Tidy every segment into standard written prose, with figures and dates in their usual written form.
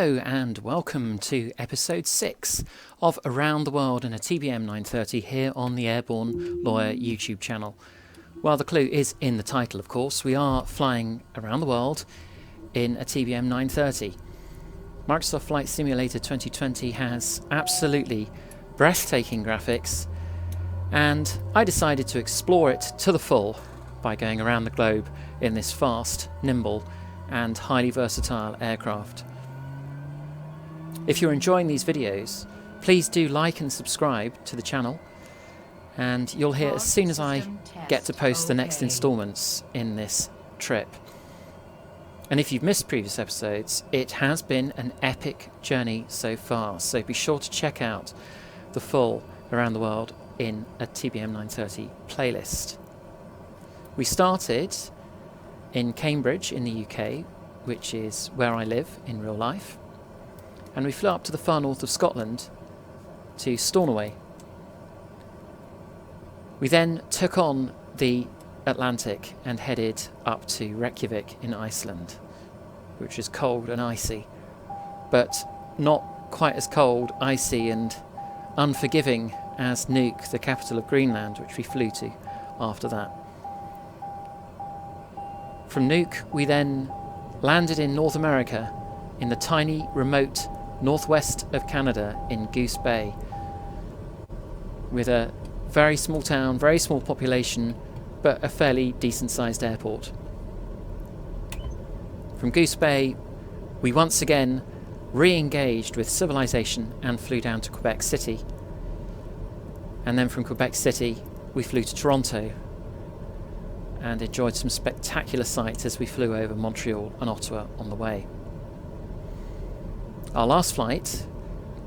Hello and welcome to episode 6 of Around the World in a TBM 930 here on the Airborne Lawyer YouTube channel. Well, the clue is in the title, of course. We are flying around the world in a TBM 930. Microsoft Flight Simulator 2020 has absolutely breathtaking graphics, and I decided to explore it to the full by going around the globe in this fast, nimble and highly versatile aircraft. If you're enjoying these videos, please do like and subscribe to the channel, and you'll hear as soon as I get to post the next instalments in this trip. And if you've missed previous episodes, it has been an epic journey so far, so be sure to check out the full Around the World in a TBM 930 playlist. We started in Cambridge in the UK, which is where I live in real life, and we flew up to the far north of Scotland to Stornoway. We then took on the Atlantic and headed up to Reykjavik in Iceland, which is cold and icy, but not quite as cold, icy and unforgiving as Nuuk, the capital of Greenland, which we flew to after that. From Nuuk we then landed in North America in the tiny, remote northwest of Canada in Goose Bay, with a very small town, very small population, but a fairly decent sized airport. From Goose Bay we once again re-engaged with civilization and flew down to Quebec City, and then from Quebec City we flew to Toronto and enjoyed some spectacular sights as we flew over Montreal and Ottawa on the way. Our last flight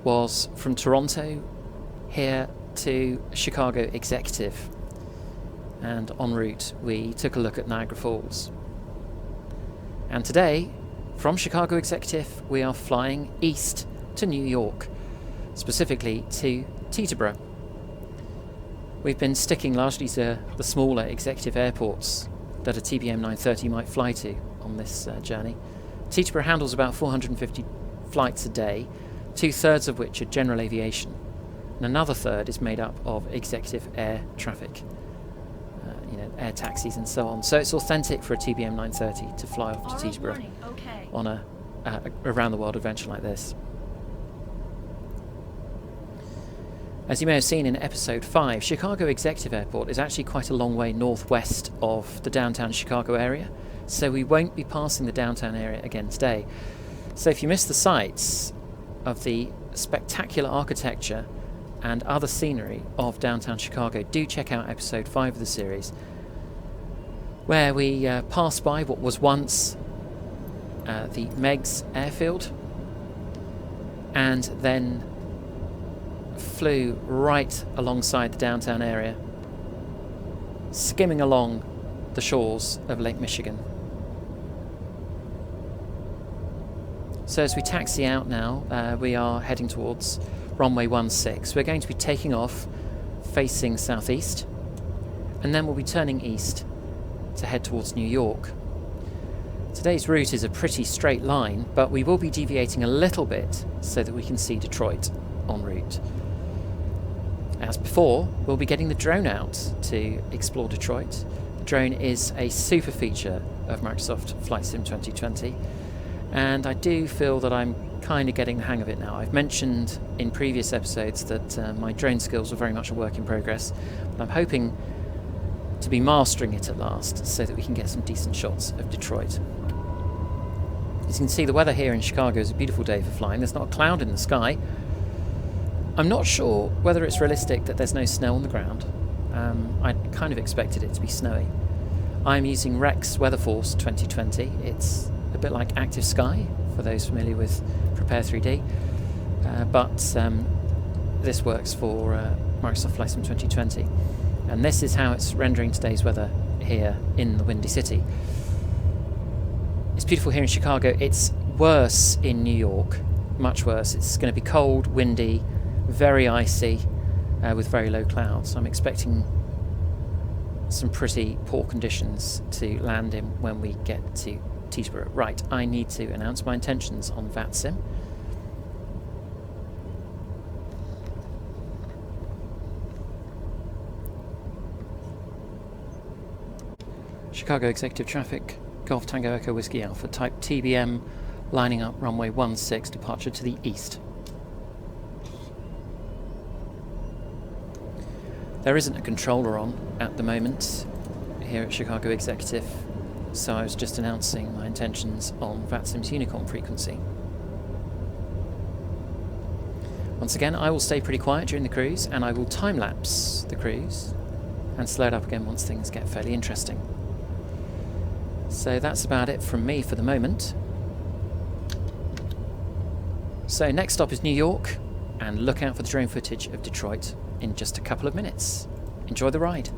was from Toronto here to Chicago Executive, and en route we took a look at Niagara Falls. And today, from Chicago Executive, we are flying east to New York, specifically to Teterboro. We've been sticking largely to the smaller executive airports that a TBM 930 might fly to on this journey. Teterboro handles about 450 flights a day, 2/3 of which are general aviation, and another third is made up of executive air traffic, air taxis and so on. So it's authentic for a TBM 930 to fly off to Teterboro on a around the world adventure like this. As you may have seen in episode 5, Chicago Executive Airport is actually quite a long way northwest of the downtown Chicago area, so we won't be passing the downtown area again today. So if you missed the sights of the spectacular architecture and other scenery of downtown Chicago, do check out episode 5 of the series, where we passed by what was once the Meigs airfield, and then flew right alongside the downtown area, skimming along the shores of Lake Michigan. So as we taxi out now, we are heading towards runway 16. We're going to be taking off facing southeast, and then we'll be turning east to head towards New York. Today's route is a pretty straight line, but we will be deviating a little bit so that we can see Detroit en route. As before, we'll be getting the drone out to explore Detroit. The drone is a super feature of Microsoft Flight Sim 2020, and I do feel that I'm kind of getting the hang of it now. I've mentioned in previous episodes that my drone skills are very much a work in progress, but I'm hoping to be mastering it at last so that we can get some decent shots of Detroit. As you can see, the weather here in Chicago is a beautiful day for flying. There's not a cloud in the sky. I'm not sure whether it's realistic that there's no snow on the ground. I kind of expected it to be snowy. I'm using Rex Weatherforce 2020. It's a bit like Active Sky, for those familiar with Prepare 3D, but this works for Microsoft Flight Sim 2020. And this is how it's rendering today's weather here in the Windy City. It's beautiful here in Chicago. It's worse in New York, much worse. It's going to be cold, windy, very icy, with very low clouds. I'm expecting some pretty poor conditions to land in when we get to Teterboro. Right, I need to announce my intentions on VATSIM. Chicago Executive Traffic, Golf Tango Echo Whiskey Alpha, type TBM, lining up runway 16, departure to the east. There isn't a controller on at the moment here at Chicago Executive, so I was just announcing my intentions on VATSIM's Unicorn frequency. Once again, I will stay pretty quiet during the cruise, and I will time-lapse the cruise and slow it up again once things get fairly interesting. So that's about it from me for the moment. So next stop is New York, and look out for the drone footage of Detroit in just a couple of minutes. Enjoy the ride.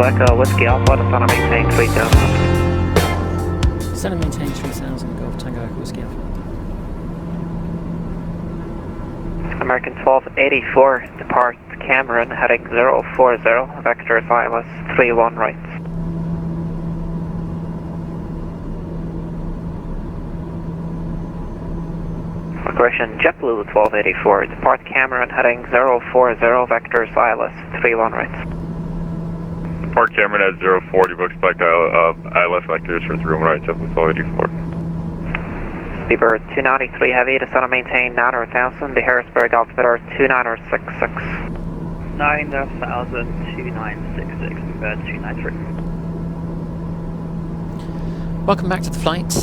Echo Whiskey Alpha, descend and maintain 3000. Descend and maintain 3000, Golf Tango Echo Whiskey Alpha. American 1284, depart Cameron, heading 040, vector ILS 31 right. Correction, JetBlue 1284, depart Cameron, heading 040, vectors ILS 31 right. Depart Cameron at 040, book spec ILS vectors for 31 right, JetBlue 1284. Speedbird 293 Heavy, descend and maintain 9000, the Harrisburg altimeter 29066. 9000-2966, Speedbird 293. Welcome back to the flight.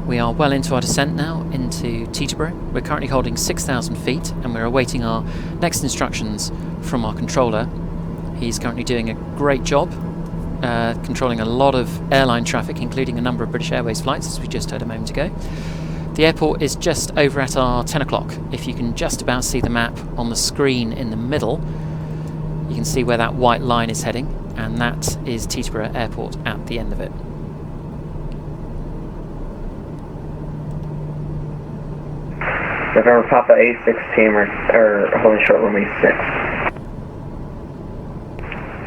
We are well into our descent now into Teterboro. We're currently holding 6,000 feet and we're awaiting our next instructions from our controller. He's currently doing a great job controlling a lot of airline traffic, including a number of British Airways flights, as we just heard a moment ago. The airport is just over at our 10 o'clock. If you can just about see the map on the screen in the middle, you can see where that white line is heading, and that is Teterboro Airport at the end of it. November Papa 86 or holding short runway 6.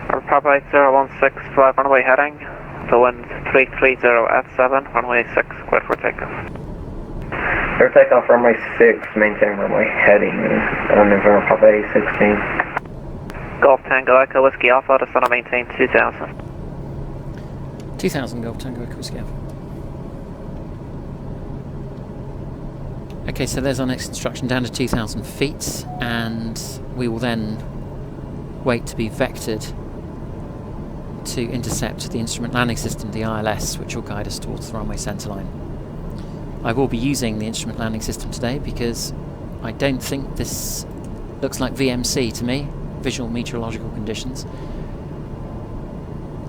November Papa 8016, fly runway heading. The wind 330 at 7, runway 6, clear for takeoff. Clear takeoff runway 6, maintain runway heading on November Papa 816. Golf Tango Echo Whiskey Alpha, descend and maintain 2000. 2000 Golf Tango Echo Whiskey Alpha. Okay, so there's our next instruction down to 2,000 feet, and we will then wait to be vectored to intercept the instrument landing system, the ILS, which will guide us towards the runway centerline. I will be using the instrument landing system today because I don't think this looks like VMC to me, visual meteorological conditions.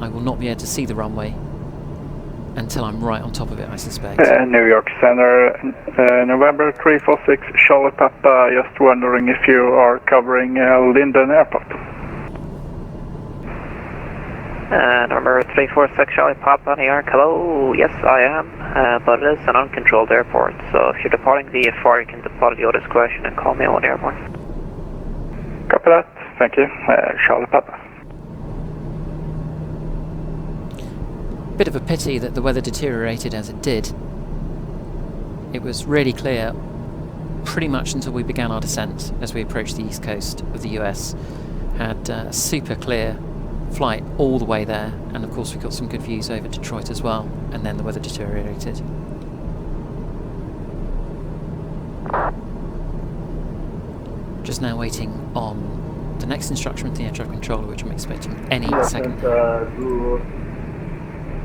I will not be able to see the runway until I'm right on top of it, I suspect. New York Center, November 346, Charlie Papa, just wondering if you are covering Linden Airport. November 346, Charlie Papa, New York, hello, yes I am, but it is an uncontrolled airport, so if you're departing VFR, you can depart at your discretion and call me when you're airborne. Copy that, thank you, Charlie Papa. Bit of a pity that the weather deteriorated as it did. It was really clear pretty much until we began our descent as we approached the east coast of the US. Had a super clear flight all the way there, and of course we got some good views over Detroit as well, and then the weather deteriorated. Just now waiting on the next instruction from the air traffic controller, which I'm expecting any second.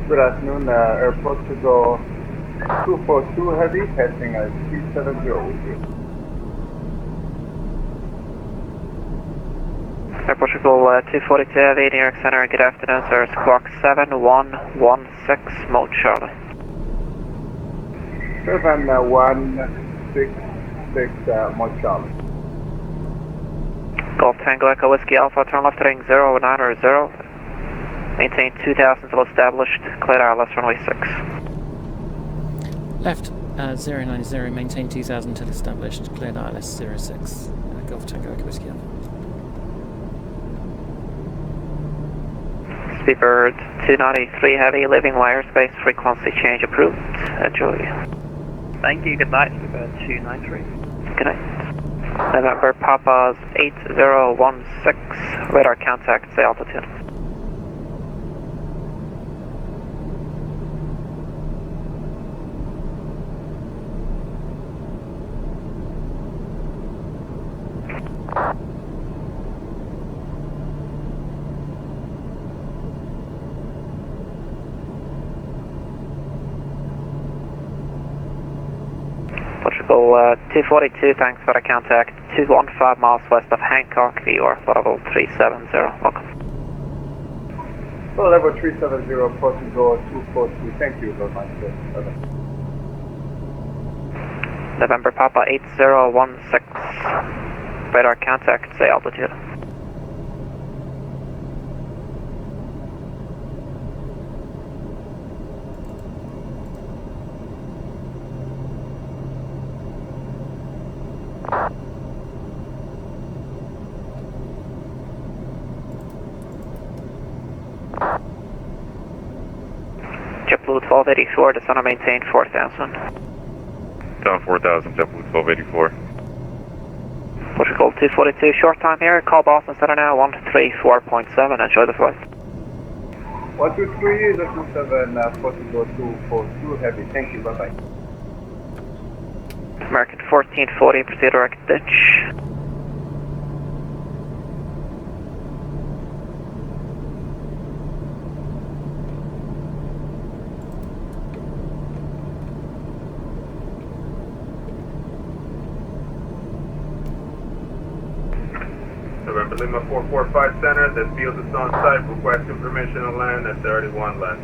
Good afternoon, airport to go 242 heavy, passing at 370 with you. Airport to go 242 heavy, New York Center, good afternoon sir, it's clock 7116, mode Charlie. 7166, mode Charlie. Golf Tango Echo Whiskey Alpha, turn left heading 090. Maintain 2000 till established, clear ILS runway 6. Left 090, maintain 2000 till established, cleared ILS 06. Golf Tango Echo Whiskey Alpha. Speedbird 293 heavy, leaving airspace, frequency change approved. Enjoy. Thank you, good night, Speedbird 293. Good night. November Papa's 8016, radar contact, say altitude. Portugal 242, thanks for the contact. 215 miles west of Hancock, New York, level 370. Welcome. Well, level 370, Portugal 242, thank you very much. November Papa 8016, radar contact, say altitude. JetBlue 1284, descend and maintain 4000. Down 4,000, JetBlue 1284. Portugal 242, short time here, call Boston Center now, 134.7, enjoy the flight. 123, decimal 7, Portugal 242, heavy, thank you, bye-bye. American 1440, proceed direct ditch. November Lima 445 Center, the field is on site, requesting permission to land at 31 left.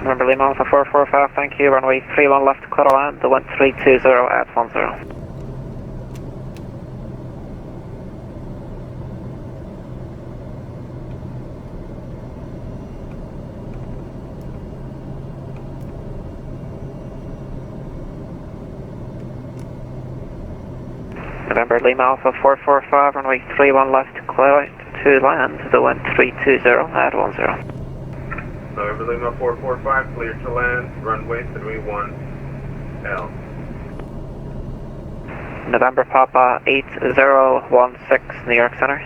November Lima Alpha 445, thank you, runway 31 left, clear to land, the wind 320 at 10. November Lima Alpha 445, runway 31 left, clear to land, the wind 320 at 10. November Lima 445, clear to land, runway 31 L. November Papa 8016, New York Center.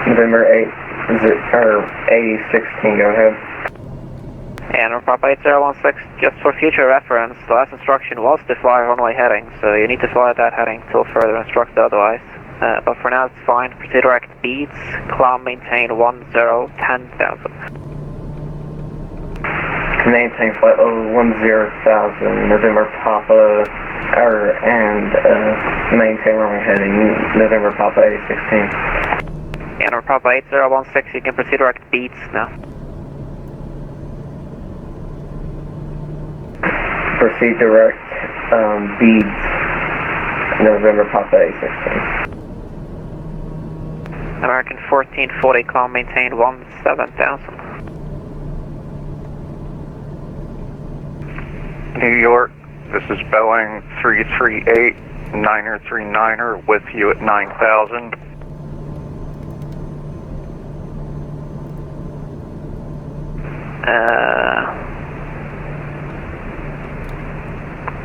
November 8016, go ahead. And November Papa 8016, just for future reference, the last instruction was to fly runway heading, so you need to fly that heading till further instructed otherwise. But for now it's fine, proceed direct beats, climb, maintain 10,000. Maintain flight level 10,000, November Papa, and maintain runway heading, November Papa 8016. And November Papa 8016, you can proceed direct beats now. Proceed direct beads, November Papa 816. American 1440, climb, maintain 17,000. New York, this is Boeing 338, 939er with you at 9,000.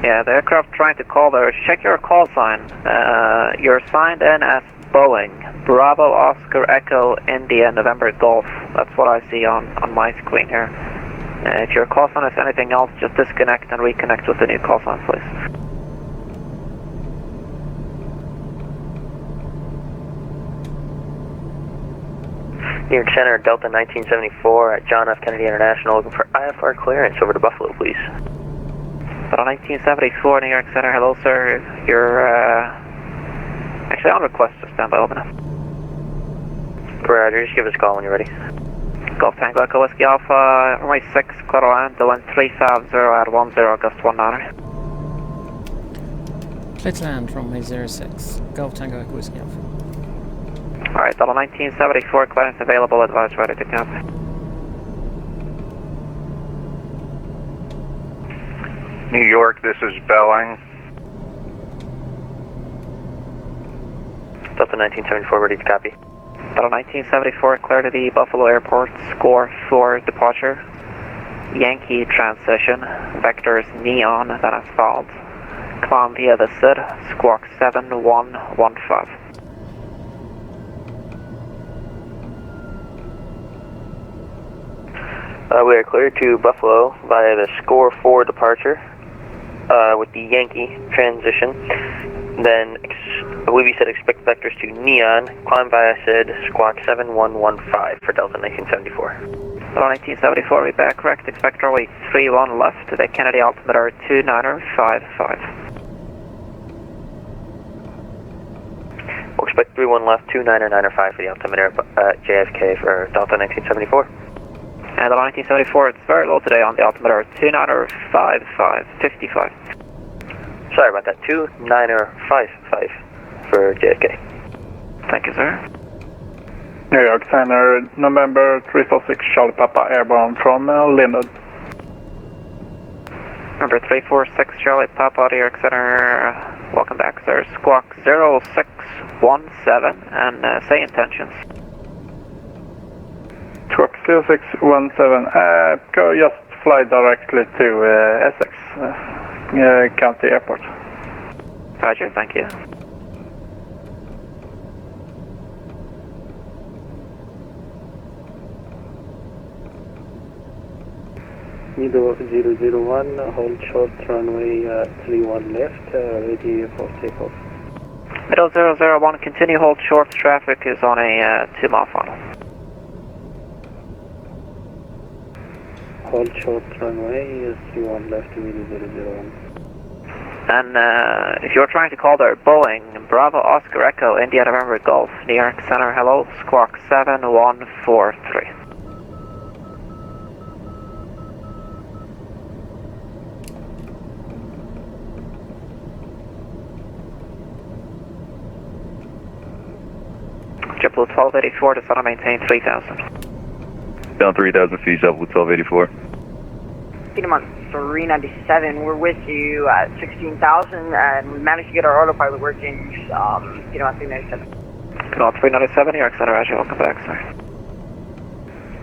Yeah, the aircraft trying to call there. Check your call sign. You're signed in as Boeing, Bravo Oscar Echo India November Golf. That's what I see on my screen here. If your call sign is anything else, just disconnect and reconnect with the new call sign, please. New York Center, Delta 1974 at John F. Kennedy International, looking for IFR clearance over to Buffalo, please. Delta 1974, New York Center, hello sir. You're actually on request to stand by, open up. Roger, just give us a call when you're ready. Golf Tango Echo Whiskey Alpha, runway 6, clear to land, the wind 350 at 10, gust 19. Clear to land, runway 06, Golf Tango Echo Whiskey Alpha. Alright, Delta 1974, clearance available, advise ready to copy. New York, this is Boeing. Delta 1974, ready to copy. Delta 1974, clear to the Buffalo Airport, score for departure. Yankee transition, vectors neon, then asphalt. Climb via the SID, squawk 7115. We are cleared to Buffalo via the score 4 departure with the Yankee transition. Then, I believe you said expect vectors to neon, climb via SID, squawk 7115 for Delta 1974. Delta 1974, we back correct, expect runway 31 left to the Kennedy altimeter 2955. We'll expect 31 left, 2995 for the altimeter at JFK for Delta 1974. And the 1974, it's very low today on the altimeter 2955. Sorry about that, 2955 for JFK. Thank you, sir. New York Center, November 346, Charlie Papa, airborne from Linden. Number 346, Charlie Papa, New York Center, welcome back, sir. Squawk 0617 and say intentions. Squawk 2617, go just fly directly to Essex County Airport. Roger, thank you. Middle 001, hold short runway 31 left, ready for takeoff. Middle 001, continue hold short, traffic is on a 2-mile funnel. Hold short runway 31 left, middle 001. And if you're trying to call there, Boeing, Bravo Oscar Echo, India November Golf, New York Center, hello, squawk 7143. JetBlue 1284, descend and maintain 3000. Down 3,000 feet, JetBlue 1284. Piedmont 397, we're with you at 16,000 and we managed to get our autopilot working, Piedmont 397. Piedmont 397, New York Center, Roger, welcome back, sir.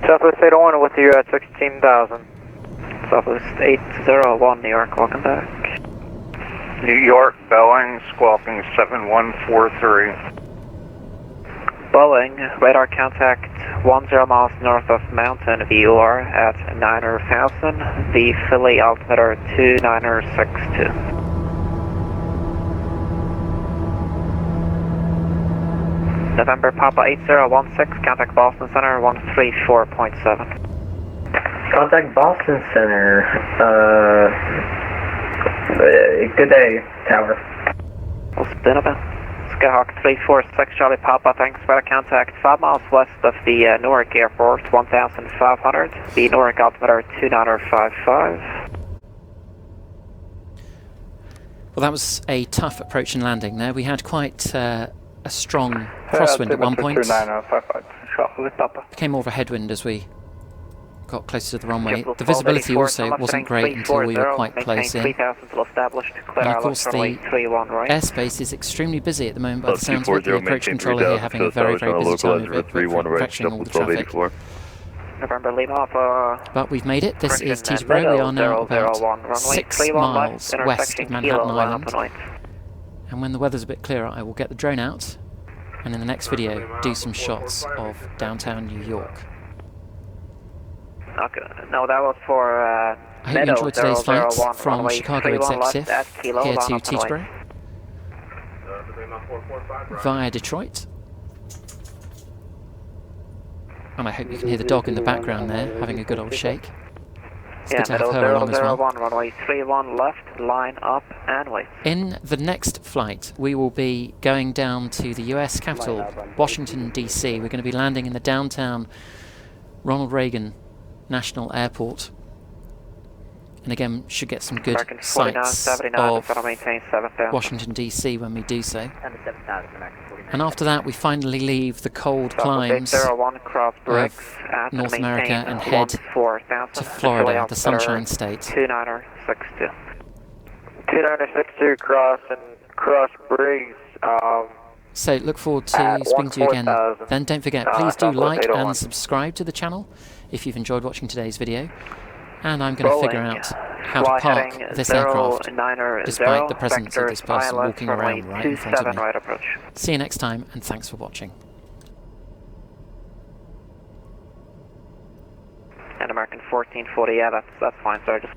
Southwest 801 with you at 16,000. Southwest 801, New York, welcome back. New York, Boeing, squawking 7143. Boeing, radar contact 10 miles north of Mountain VOR at 9,000, the Philly altimeter 2962. November Papa 8016, contact Boston Center 134.7. Contact Boston Center. Good day, Tower. We'll spin a bit. Skyhawk 346 Charlie Papa, thanks for the contact 5 miles west of the Newark Airport, 1,500, the Newark altimeter 2955. Well, that was a tough approach and landing there. We had quite a strong crosswind at one point. 2955, Charlie Papa. Became more of a headwind as we got closer to the runway. The visibility also wasn't great until we were quite close in. And of course the airspace is extremely busy at the moment by the sounds of it. The approach controller here having a very, very busy time of it, fetching all the traffic. November Lima, but we've made it. This is Teterboro. We are now about 6 miles west of Manhattan Island. And when the weather's a bit clearer, I will get the drone out and in the next video do some shots of downtown New York. Okay. No, that was for I hope you enjoyed today's flight from Chicago Executive here to Teterboro via Detroit. And I hope you can hear the dog in the background there having a good old shake. It's good to have her along as well. Runway 31 left, line up and wait. In the next flight, we will be going down to the US capital, Washington, D.C. We're going to be landing in the downtown Ronald Reagan National Airport, and again should get some good sights of Washington DC when we do so. And after that we finally leave the cold climes of North America and head to Florida, the Sunshine State. 2962 cross Briggs. So look forward to speaking to you again. Then don't forget, please do like and subscribe to the channel if you've enjoyed watching today's video. And I'm going to figure out how to park this aircraft despite the presence of this person walking around right in front of me. See you next time, and thanks for watching. And American 1440, yeah, that's fine, sir. Just